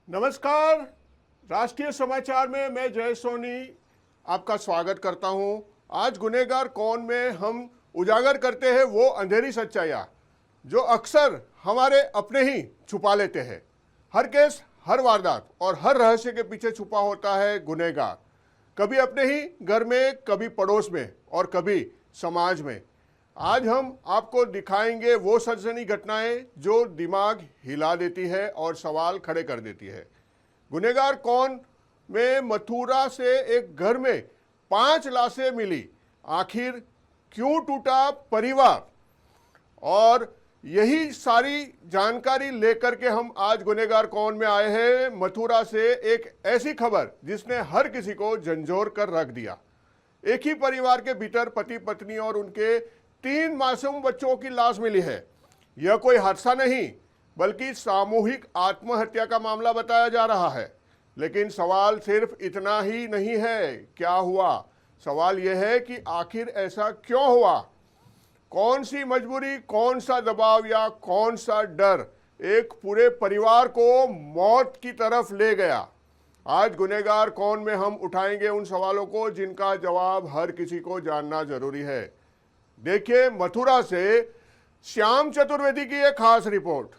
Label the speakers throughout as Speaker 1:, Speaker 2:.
Speaker 1: नमस्कार। राष्ट्रीय समाचार में मैं जय सोनी आपका स्वागत करता हूं। आज गुनहगार कौन में हम उजागर करते हैं वो अंधेरी सच्चाइयां जो अक्सर हमारे अपने ही छुपा लेते हैं। हर केस, हर वारदात और हर रहस्य के पीछे छुपा होता है गुनहगार, कभी अपने ही घर में, कभी पड़ोस में और कभी समाज में। आज हम आपको दिखाएंगे वो सनसनी घटनाएं जो दिमाग हिला देती है और सवाल खड़े कर देती है। गुनहगार कौन में मथुरा से एक घर में 5 लाशें मिली, आखिर क्यों टूटा परिवार? और यही सारी जानकारी लेकर के हम आज गुनहगार कौन में आए हैं। मथुरा से एक ऐसी खबर जिसने हर किसी को झंझोर कर रख दिया। एक ही परिवार के भीतर पति पत्नी और उनके 3 मासूम बच्चों की लाश मिली है। यह कोई हादसा नहीं बल्कि सामूहिक आत्महत्या का मामला बताया जा रहा है। लेकिन सवाल सिर्फ इतना ही नहीं है क्या हुआ, सवाल यह है कि आखिर ऐसा क्यों हुआ। कौन सी मजबूरी, कौन सा दबाव या कौन सा डर एक पूरे परिवार को मौत की तरफ ले गया। आज गुनहगार कौन में हम उठाएंगे उन सवालों को जिनका जवाब हर किसी को जानना जरूरी है। देखिए मथुरा से श्याम चतुर्वेदी की एक खास रिपोर्ट।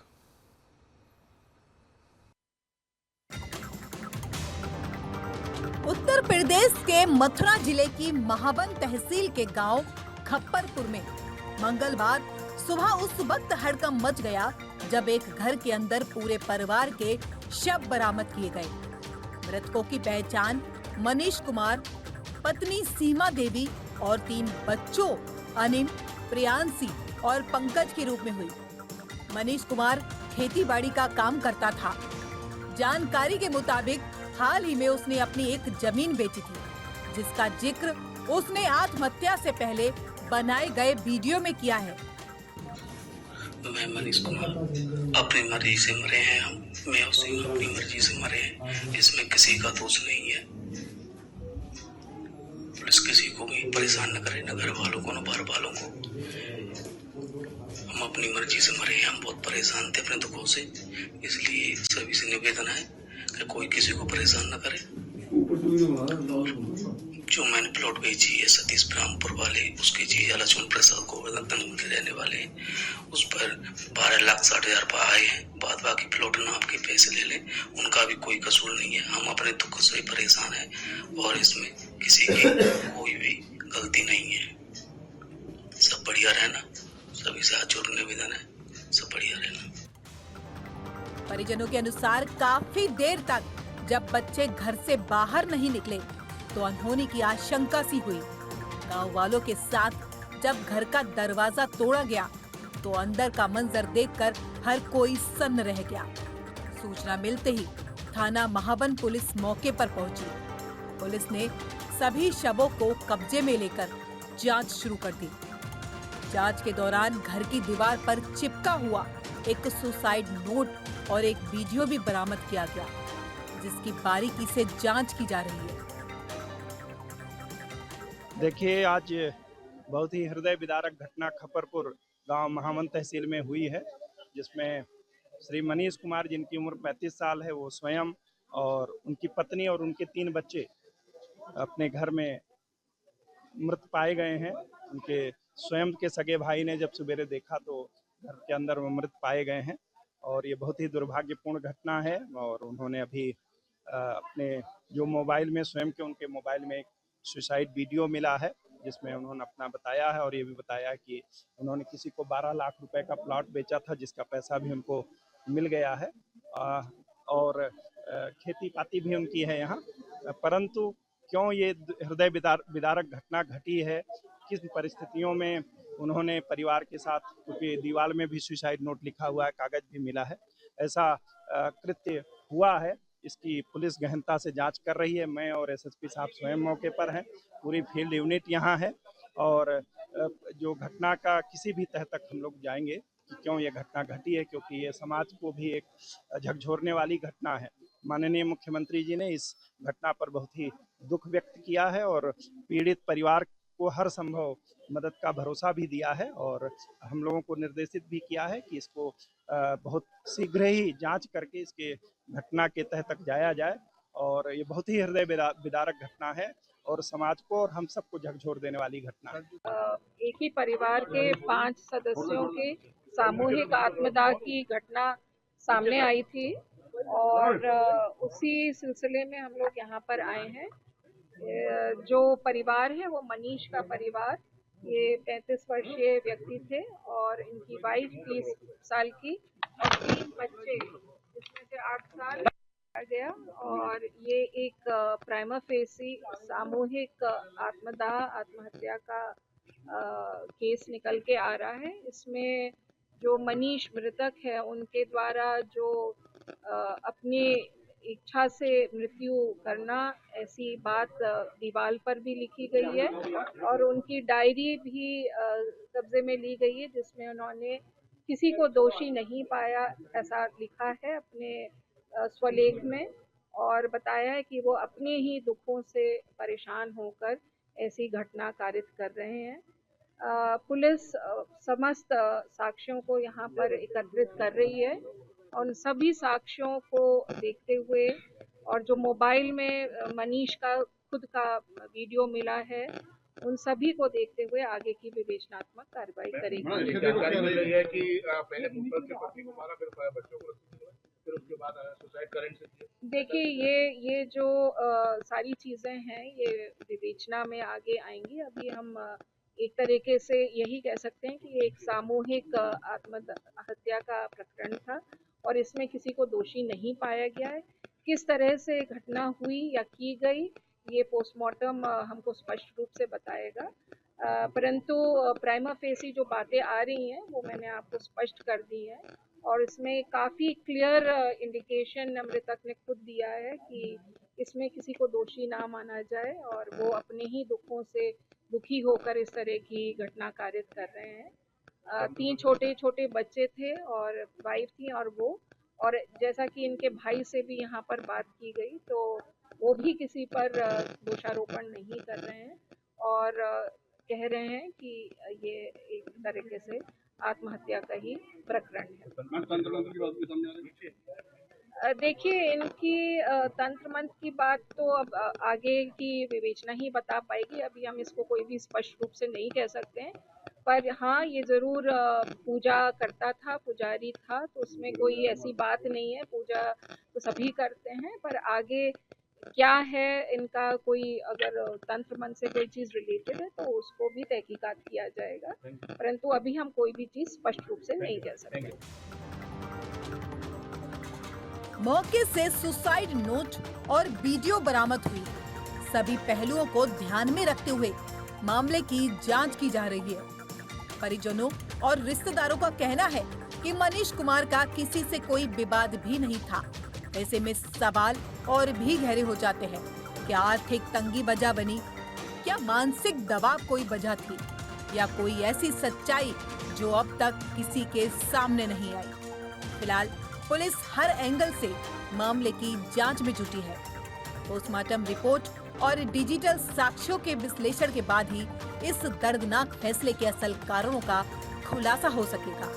Speaker 2: उत्तर प्रदेश के मथुरा जिले की महावन तहसील के गांव खप्परपुर में मंगलवार सुबह उस वक्त हड़कंप मच गया जब एक घर के अंदर पूरे परिवार के शव बरामद किए गए। मृतकों की पहचान मनीष कुमार, पत्नी सीमा देवी और 3 बच्चों अनिम, प्रियांशी और पंकज के रूप में हुई। मनीष कुमार खेती बाड़ी का काम करता था। जानकारी के मुताबिक हाल ही में उसने अपनी एक जमीन बेची थी, जिसका जिक्र उसने आत्महत्या से पहले बनाए गए वीडियो में किया है।
Speaker 3: मैं मनीष कुमार अपनी मर्जी से मरे हैं। मैं उसी अपनी मर्जी से मरे हैं, इसमें किसी का दोष नहीं है। पुलिस किसी को भी परेशान न करे, न घर वालों को, न बाहर वालों को। हम अपनी मर्जी से मरे हैं। हम बहुत परेशान थे अपने दुखों से, इसलिए सभी से निवेदन है कि कोई किसी को परेशान न करे। जो मैंने प्लॉट बेची है सतीश ब्राह्मपुर वाले, उसके जीजा लक्ष्मण प्रसाद गोवर्धन के रहने वाले हैं, उस पर 12,60,000 रुपये आए हैं। बाद बाकी प्लॉट नाप के पैसे ले लें, उनका भी कोई कसूर नहीं है। हम अपने दुख से परेशान हैं और इसमें किसी की कोई भी गलती नहीं है। सब बढ़िया रहना, सभी से हाथ जोड़ निवेदन है, सब बढ़िया रहना।
Speaker 2: परिजनों के अनुसार काफी देर तक जब बच्चे घर से बाहर नहीं निकले तो अनहोनी की आशंका सी हुई। गांव वालों के साथ जब घर का दरवाजा तोड़ा गया तो अंदर का मंजर देखकर हर कोई सन्न रह गया। सूचना मिलते ही थाना महावन पुलिस मौके पर पहुंची। पुलिस ने सभी शवों को कब्जे में लेकर जांच शुरू कर दी। जांच के दौरान घर की दीवार पर चिपका हुआ एक सुसाइड नोट और एक वीडियो भी बरामद किया गया, जिसकी बारीकी से जांच की जा रही है।
Speaker 4: देखिए, आज बहुत ही हृदय विदारक घटना खप्परपुर गांव महावन तहसील में हुई है, जिसमें श्री मनीष कुमार, जिनकी उम्र 35 साल है, वो स्वयं और उनकी पत्नी और उनके 3 बच्चे अपने घर में मृत पाए गए हैं। उनके स्वयं के सगे भाई ने जब सवेरे देखा तो घर के अंदर वो मृत पाए गए हैं और ये बहुत ही दुर्भाग्यपूर्ण घटना है। और उन्होंने अभी अपने जो मोबाइल में, स्वयं के उनके मोबाइल में एक सुसाइड वीडियो मिला है, जिसमें उन्होंने अपना बताया है और ये भी बताया कि उन्होंने किसी को 12 लाख रुपए का प्लॉट बेचा था, जिसका पैसा भी उनको मिल गया है। और खेती पाती भी उनकी है यहाँ। परंतु क्यों ये हृदय विदारक घटना घटी है, किस परिस्थितियों में उन्होंने परिवार के साथ, क्योंकि दीवार में भी सुसाइड नोट लिखा हुआ है, कागज भी मिला है, ऐसा कृत्य हुआ है, इसकी पुलिस गहनता से जांच कर रही है। मैं और एसएसपी साहब स्वयं मौके पर हैं, पूरी फील्ड यूनिट यहाँ है और जो घटना का किसी भी तह तक हम लोग जाएंगे कि क्यों ये घटना घटी है, क्योंकि ये समाज को भी एक झकझोरने वाली घटना है। माननीय मुख्यमंत्री जी ने इस घटना पर बहुत ही दुख व्यक्त किया है और पीड़ित परिवार को हर संभव मदद का भरोसा भी दिया है और हम लोगों को निर्देशित भी किया है कि इसको बहुत शीघ्र ही जांच करके इसके घटना के तह तक जाया जाए। और ये बहुत ही हृदय विदारक घटना है और समाज को और हम सबको झकझोर देने वाली घटना है।
Speaker 5: एक ही परिवार के 5 सदस्यों के सामूहिक आत्मदाह की घटना सामने आई थी और उसी सिलसिले में हम लोग यहाँ पर आए हैं। जो परिवार है वो मनीष का परिवार, ये 35 वर्षीय व्यक्ति थे और इनकी वाइफ 30 साल की और 3 बच्चे जिसमें से 8 साल आ गया। और ये एक प्राइमा फेसी सामूहिक आत्महत्या का केस निकल के आ रहा है। इसमें जो मनीष मृतक है उनके द्वारा जो अपनी इच्छा से मृत्यु करना, ऐसी बात दीवार पर भी लिखी गई है और उनकी डायरी भी कब्जे में ली गई है जिसमें उन्होंने किसी को दोषी नहीं पाया ऐसा लिखा है अपने स्वलेख में और बताया है कि वो अपने ही दुखों से परेशान होकर ऐसी घटना कारित कर रहे हैं। पुलिस समस्त साक्ष्यों को यहाँ पर एकत्रित कर रही है और सभी साक्ष्यों को देखते हुए और जो मोबाइल में मनीष का खुद का वीडियो मिला है उन सभी को देखते हुए आगे की विवेचनात्मक कार्रवाई करेगी।
Speaker 6: जानकारी मिल रही है कि पहले मुंबई के पति को मारा, फिर बच्चों को फिर उसके बाद सुसाइड करंट से।
Speaker 5: देखिए ये जो सारी चीज़ें हैं ये विवेचना में आगे आएंगी। अभी हम एक तरीके से यही कह सकते हैं कि एक सामूहिक आत्महत्या का प्रकरण था और इसमें किसी को दोषी नहीं पाया गया है। किस तरह से घटना हुई या की गई ये पोस्टमार्टम हमको स्पष्ट रूप से बताएगा, परंतु प्राइमा फेसी जो बातें आ रही हैं वो मैंने आपको स्पष्ट कर दी है और इसमें काफ़ी क्लियर इंडिकेशन मृतक ने खुद दिया है कि इसमें किसी को दोषी ना माना जाए और वो अपने ही दुखों से दुखी होकर इस तरह की घटना कारित कर रहे हैं। 3 छोटे छोटे बच्चे थे और वाइफ थी और वो, और जैसा कि इनके भाई से भी यहाँ पर बात की गई तो वो भी किसी पर दोषारोपण नहीं कर रहे हैं और कह रहे हैं कि ये एक तरीके से आत्महत्या का ही प्रकरण है। देखिए इनकी तंत्र मंत्र की बात तो अब आगे की विवेचना ही बता पाएगी, अभी हम इसको कोई भी स्पष्ट रूप से नहीं कह सकते हैं, पर हाँ ये ज़रूर पूजा करता था, पुजारी था, तो उसमें कोई ऐसी बात नहीं है, पूजा तो सभी करते हैं, पर आगे क्या है इनका कोई अगर तंत्र मंत्र से कोई चीज़ रिलेटेड है तो उसको भी तहकीकात किया जाएगा, परंतु अभी हम कोई भी चीज़ स्पष्ट रूप से नहीं कह सकते।
Speaker 2: मौके से सुसाइड नोट और वीडियो बरामद हुई। सभी पहलुओं को ध्यान में रखते हुए मामले की जांच की जा रही है। परिजनों और रिश्तेदारों का कहना है कि मनीष कुमार का किसी से कोई विवाद भी नहीं था। ऐसे में सवाल और भी गहरे हो जाते हैं। क्या आर्थिक तंगी वजह बनी? क्या मानसिक दबाव कोई वजह थी? या कोई ऐसी सच्चाई जो अब तक किसी के सामने नहीं आई? फिलहाल पुलिस हर एंगल से मामले की जांच में जुटी है। पोस्टमार्टम रिपोर्ट और डिजिटल साक्ष्यों के विश्लेषण के बाद ही इस दर्दनाक फैसले के असल कारणों का खुलासा हो सकेगा।